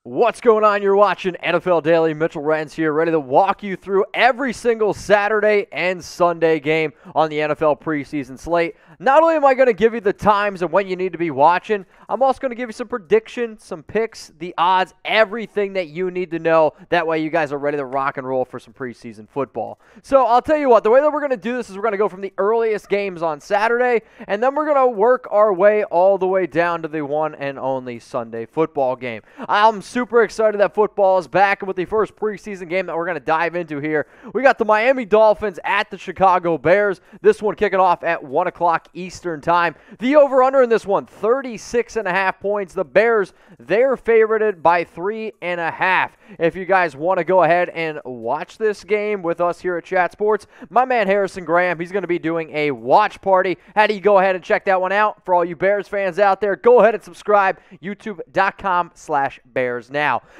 What's going on? You're watching NFL Daily. Mitchell Renz here, ready to walk you through every single Saturday and Sunday game on the NFL preseason slate. Not only am I going to give you the times and when you need to be watching, I'm also going to give you some predictions, some picks, the odds, everything that you need to know. That way you guys are ready to rock and roll for some preseason football. So I'll tell you what, the way that we're going to do this is we're going to go from the earliest games on Saturday, and then we're going to work our way all the way down to the one and only Sunday football game. I'm super excited that football is back, and with the first preseason game that we're going to dive into here, we got the Miami Dolphins at the Chicago Bears. This one kicking off at 1 o'clock Eastern time. The over-under in this one, 36.5 points. The Bears, they're favorited by 3.5. If you guys want to go ahead and watch this game with us here at Chat Sports, my man Harrison Graham, he's going to be doing a watch party. How do you go ahead and check that one out? For all you Bears fans out there, go ahead and subscribe, youtube.com/BearsNow.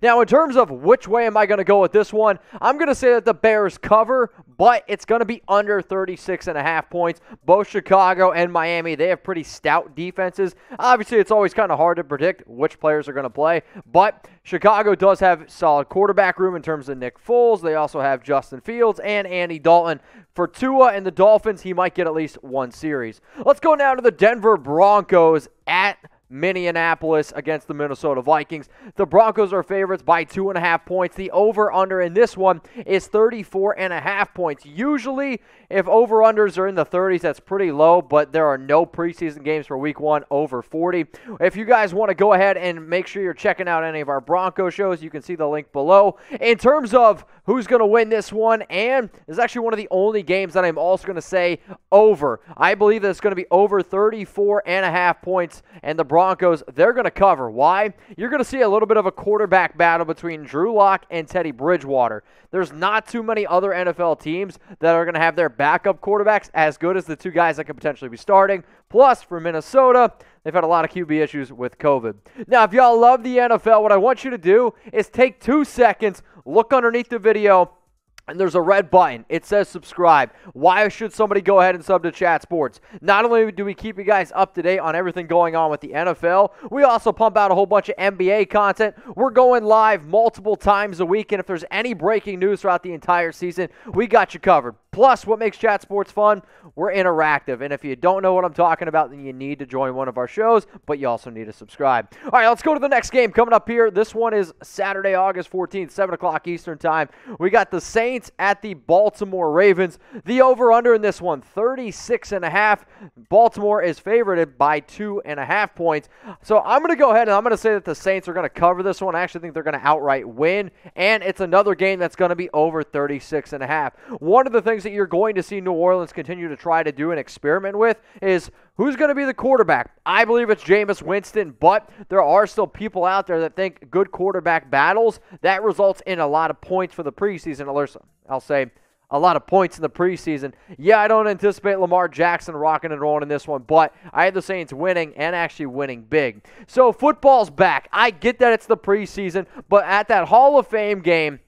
Now, in terms of which way am I going to go with this one, I'm going to say that the Bears cover, but it's going to be under 36.5 points. Both Chicago and Miami, they have pretty stout defenses. Obviously, it's always kind of hard to predict which players are going to play, but Chicago does have solid quarterback room in terms of Nick Foles. They also have Justin Fields and Andy Dalton. For Tua and the Dolphins, he might get at least one series. Let's go now to the Denver Broncos at Minneapolis against the Minnesota Vikings. The Broncos are favorites by 2.5 points. The over-under in this one is 34.5 points. Usually, if over-unders are in the 30s, that's pretty low, but there are no preseason games for week one over 40. If you guys want to go ahead and make sure you're checking out any of our Broncos shows, you can see the link below. In terms of who's going to win this one, and this is actually one of the only games that I'm also going to say over. I believe that it's going to be over 34.5 points, and the Broncos, they're going to cover. Why? You're going to see a little bit of a quarterback battle between Drew Lock and Teddy Bridgewater. There's not too many other NFL teams that are going to have their backup quarterbacks as good as the two guys that could potentially be starting. Plus, for Minnesota, they've had a lot of QB issues with COVID. Now, if y'all love the NFL, what I want you to do is take 2 seconds, look underneath the video, and there's a red button. It says subscribe. Why should somebody go ahead and sub to Chat Sports? Not only do we keep you guys up to date on everything going on with the NFL, we also pump out a whole bunch of NBA content. We're going live multiple times a week, and if there's any breaking news throughout the entire season, we got you covered. Plus, what makes Chat Sports fun? We're interactive, and if you don't know what I'm talking about, then you need to join one of our shows, but you also need to subscribe. All right, let's go to the next game coming up here. This one is Saturday, August 14th, 7 o'clock Eastern time. We got the Saints at the Baltimore Ravens. The over-under in this one, 36.5. Baltimore is favorited by 2.5 points. So I'm going to go ahead and I'm going to say that the Saints are going to cover this one. I actually think they're going to outright win, and it's another game that's going to be over 36.5. One of the things that you're going to see New Orleans continue to try to do an experiment with is who's going to be the quarterback. I believe it's Jameis Winston, but there are still people out there that think good quarterback battles, that results in a lot of points for the preseason. I'll say a lot of points in the preseason. Yeah, I don't anticipate Lamar Jackson rocking and rolling in this one, but I have the Saints winning and actually winning big. So football's back. I get that it's the preseason, but at that Hall of Fame game,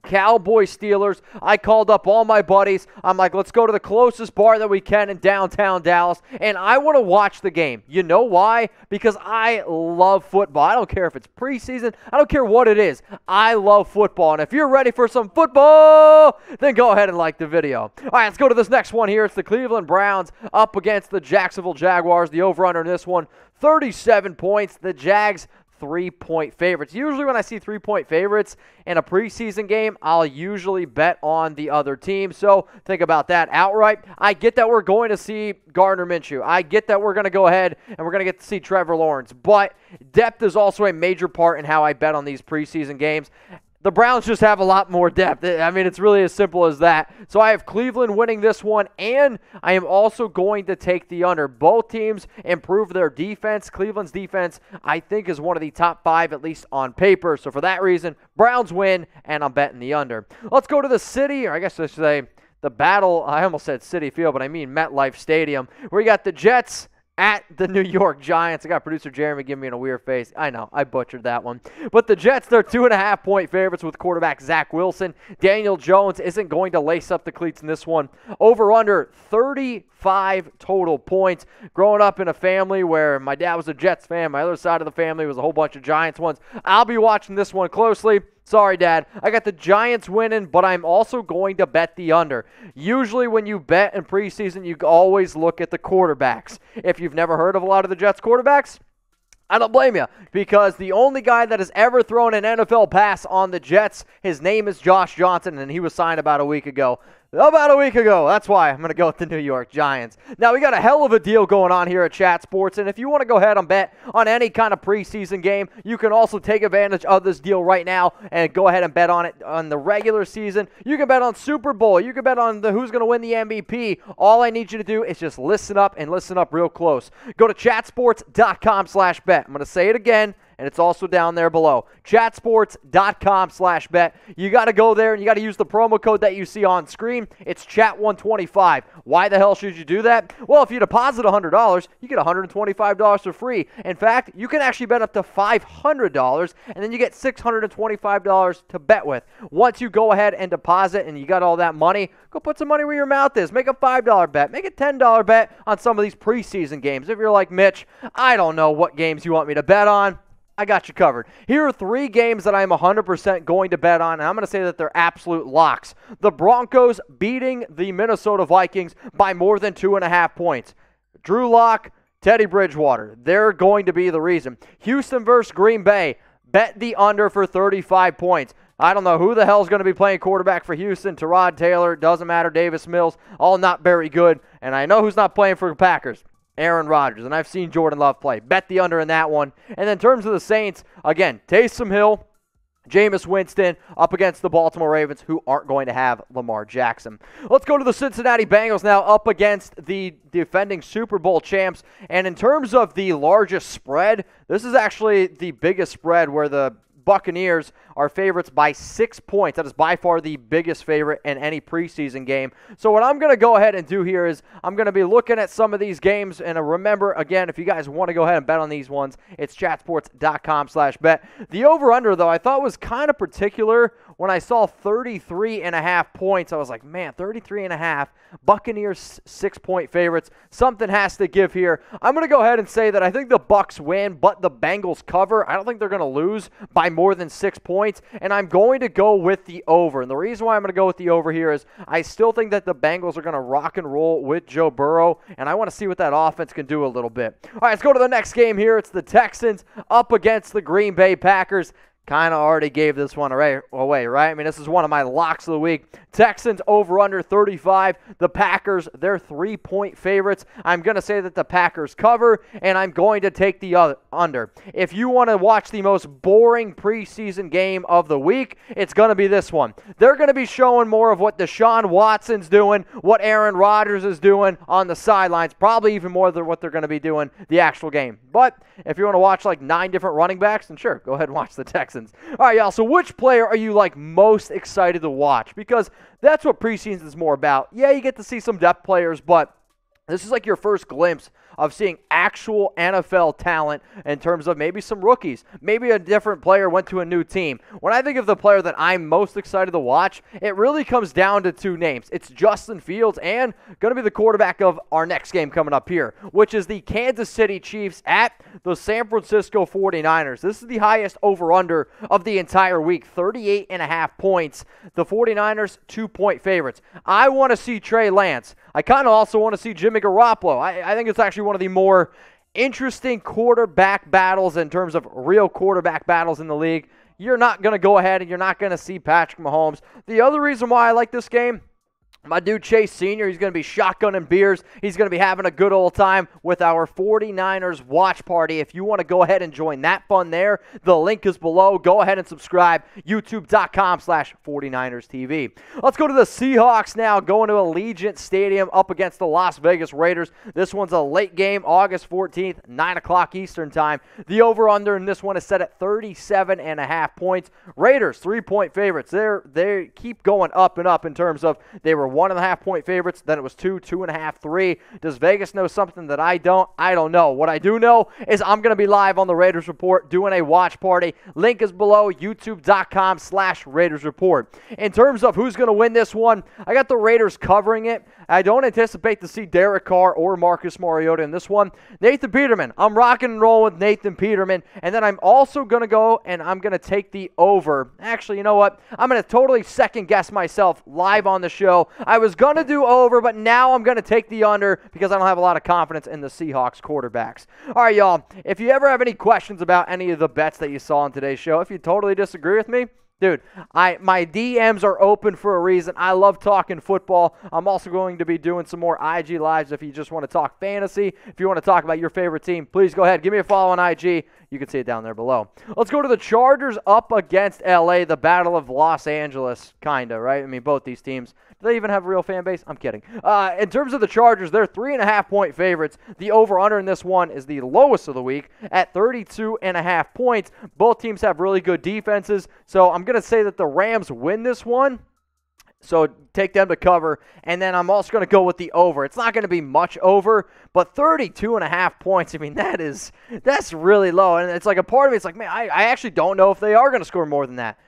Cowboys Steelers, I called up all my buddies. I'm like, let's go to the closest bar that we can in downtown Dallas, and I want to watch the game. You know why? Because I love football. I don't care if it's preseason. I don't care what it is. I love football, and if you're ready for some football, then go ahead and like the video. All right, let's go to this next one here. It's the Cleveland Browns up against the Jacksonville Jaguars. The over-under in this one, 37 points. The Jags, 3-point favorites. Usually when I see 3-point favorites in a preseason game, I'll usually bet on the other team. So think about that outright. I get that we're going to see Gardner Minshew. I get that we're going to go ahead and we're going to get to see Trevor Lawerence. But depth is also a major part in how I bet on these preseason games. The Browns just have a lot more depth. I mean, it's really as simple as that. So I have Cleveland winning this one, and I am also going to take the under. Both teams improve their defense. Cleveland's defense, I think, is one of the top 5, at least on paper. So for that reason, Browns win, and I'm betting the under. Let's go to the city, or I guess I should say the battle. I almost said Citi Field, but I mean MetLife Stadium, where you got the Jets at the New York Giants. I got producer Jeremy giving me a weird face. I know, I butchered that one. But the Jets, they're 2.5-point favorites with quarterback Zach Wilson. Daniel Jones isn't going to lace up the cleats in this one. Over under 35 total points. Growing up in a family where my dad was a Jets fan, my other side of the family was a whole bunch of Giants ones. I'll be watching this one closely. Sorry, Dad. I got the Giants winning, but I'm also going to bet the under. Usually when you bet in preseason, you always look at the quarterbacks. If you've never heard of a lot of the Jets quarterbacks, I don't blame you, because the only guy that has ever thrown an NFL pass on the Jets, his name is Josh Johnson, and he was signed about a week ago. That's why I'm going to go with the New York Giants. Now, we got a hell of a deal going on here at Chat Sports, and if you want to go ahead and bet on any kind of preseason game, you can also take advantage of this deal right now and go ahead and bet on it on the regular season. You can bet on Super Bowl. You can bet on who's going to win the MVP. All I need you to do is just listen up and listen up real close. Go to chatsports.com/bet. I'm going to say it again, and it's also down there below. Chatsports.com/bet. You got to go there, and you got to use the promo code that you see on screen. It's chat125. Why the hell should you do that? Well, if you deposit $100, you get $125 for free. In fact, you can actually bet up to $500, and then you get $625 to bet with. Once you go ahead and deposit and you got all that money, go put some money where your mouth is. Make a $5 bet. Make a $10 bet on some of these preseason games. If you're like Mitch, I don't know what games you want me to bet on. I got you covered. Here are 3 games that I'm 100% going to bet on, and I'm going to say that they're absolute locks. The Broncos beating the Minnesota Vikings by more than 2.5 points. Drew Lock, Teddy Bridgewater, they're going to be the reason. Houston versus Green Bay, bet the under for 35 points. I don't know who the hell is going to be playing quarterback for Houston. Tyrod Taylor, doesn't matter, Davis Mills, all not very good. And I know who's not playing for the Packers. Aaron Rodgers, and I've seen Jordan Love play. Bet the under in that one. And then in terms of the Saints, again, Taysom Hill, Jameis Winston up against the Baltimore Ravens, who aren't going to have Lamar Jackson. Let's go to the Cincinnati Bengals now up against the defending Super Bowl champs. And in terms of the largest spread, this is actually the biggest spread where the Buccaneers are favorites by 6 points. That is by far the biggest favorite in any preseason game. So what I'm going to go ahead and do here is I'm going to be looking at some of these games. And remember, again, if you guys want to go ahead and bet on these ones, it's chatsports.com/bet. The over-under, though, I thought was kind of particular. When I saw 33.5 points, I was like, man, 33.5. Buccaneers 6-point favorites. Something has to give here. I'm going to go ahead and say that I think the Bucs win, but the Bengals cover. I don't think they're going to lose by more than 6 points, and I'm going to go with the over. And the reason why I'm going to go with the over here is I still think that the Bengals are going to rock and roll with Joe Burrow, and I want to see what that offense can do a little bit. All right, let's go to the next game here. It's the Texans up against the Green Bay Packers. Kind of already gave this one away, right? I mean, this is one of my locks of the week. Texans over under 35. The Packers, they're 3-point favorites. I'm going to say that the Packers cover, and I'm going to take the under. If you want to watch the most boring preseason game of the week, it's going to be this one. They're going to be showing more of what Deshaun Watson's doing, what Aaron Rodgers is doing on the sidelines, probably even more than what they're going to be doing the actual game. But if you want to watch like 9 different running backs, then sure, go ahead and watch the Texans. All right, y'all, so which player are you like most excited to watch? Because that's what preseason is more about. Yeah, you get to see some depth players, but this is like your first glimpse of seeing actual NFL talent in terms of maybe some rookies. Maybe a different player went to a new team. When I think of the player that I'm most excited to watch, it really comes down to 2 names. It's Justin Fields and going to be the quarterback of our next game coming up here, which is the Kansas City Chiefs at the San Francisco 49ers. This is the highest over-under of the entire week, 38.5 points. The 49ers, 2-point favorites. I want to see Trey Lance. I kind of also want to see Jimmy Garoppolo. I think it's actually one of the more interesting quarterback battles in terms of real quarterback battles in the league. You're not going to go ahead and you're not going to see Patrick Mahomes. The other reason why I like this game, my dude Chase Sr., he's going to be shotgunning beers. He's going to be having a good old time with our 49ers watch party. If you want to go ahead and join that fun there, the link is below. Go ahead and subscribe, youtube.com/49erstv. Let's go to the Seahawks now, going to Allegiant Stadium up against the Las Vegas Raiders. This one's a late game, August 14th, 9 o'clock Eastern time. The over-under in this one is set at 37.5 points. Raiders, 3-point favorites. They keep going up and up in terms of they were 1.5-point favorites. Then it was 2, 2.5, 3. Does Vegas know something that I don't? I don't know. What I do know is I'm going to be live on the Raiders Report doing a watch party. Link is below, youtube.com/Raiders Report. In terms of who's going to win this one, I got the Raiders covering it. I don't anticipate to see Derek Carr or Marcus Mariota in this one. Nathan Peterman. I'm rocking and rolling with Nathan Peterman. And then I'm also going to go and I'm going to take the over. Actually, you know what? I'm going to totally second guess myself live on the show. I was going to do over, but now I'm going to take the under because I don't have a lot of confidence in the Seahawks quarterbacks. All right, y'all. If you ever have any questions about any of the bets that you saw on today's show, if you totally disagree with me, dude, my DMs are open for a reason. I love talking football. I'm also going to be doing some more IG Lives if you just want to talk fantasy. If you want to talk about your favorite team, please go ahead. Give me a follow on IG. You can see it down there below. Let's go to the Chargers up against LA, the Battle of Los Angeles, kind of, right? I mean, both these teams. Do they even have a real fan base? I'm kidding. In terms of the Chargers, they're 3.5-point favorites. The over-under in this one is the lowest of the week at 32.5 points. Both teams have really good defenses, so I'm going to say that the Rams win this one. So take them to cover, and then I'm also going to go with the over. It's not going to be much over, but 32.5 points, I mean, that's really low. And it's like a part of me, it's like, man, I actually don't know if they are going to score more than that.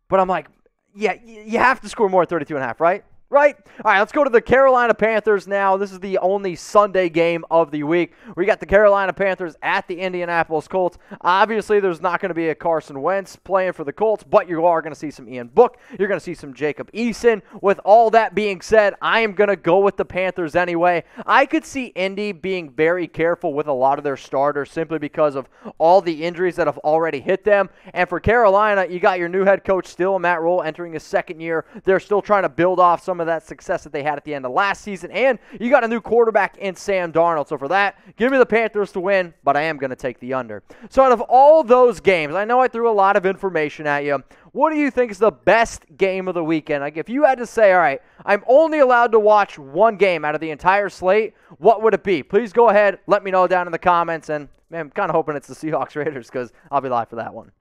But I'm like, yeah, you have to score more than 32.5, right? Right? All right, let's go to the Carolina Panthers now. This is the only Sunday game of the week. We got the Carolina Panthers at the Indianapolis Colts. Obviously, there's not going to be a Carson Wentz playing for the Colts, but you are going to see some Ian Book. You're going to see some Jacob Eason. With all that being said, I am going to go with the Panthers anyway. I could see Indy being very careful with a lot of their starters simply because of all the injuries that have already hit them. And for Carolina, you got your new head coach still, Matt Rule, entering his second year. They're still trying to build off some of that success that they had at the end of last season, and you got a new quarterback in Sam Darnold. So for that, give me the Panthers to win, but I am going to take the under. So out of all those games, I know I threw a lot of information at you. What do you think is the best game of the weekend? Like if you had to say, all right, I'm only allowed to watch one game out of the entire slate, what would it be? Please go ahead, let me know down in the comments, and man, I'm kind of hoping it's the Seahawks Raiders because I'll be live for that one.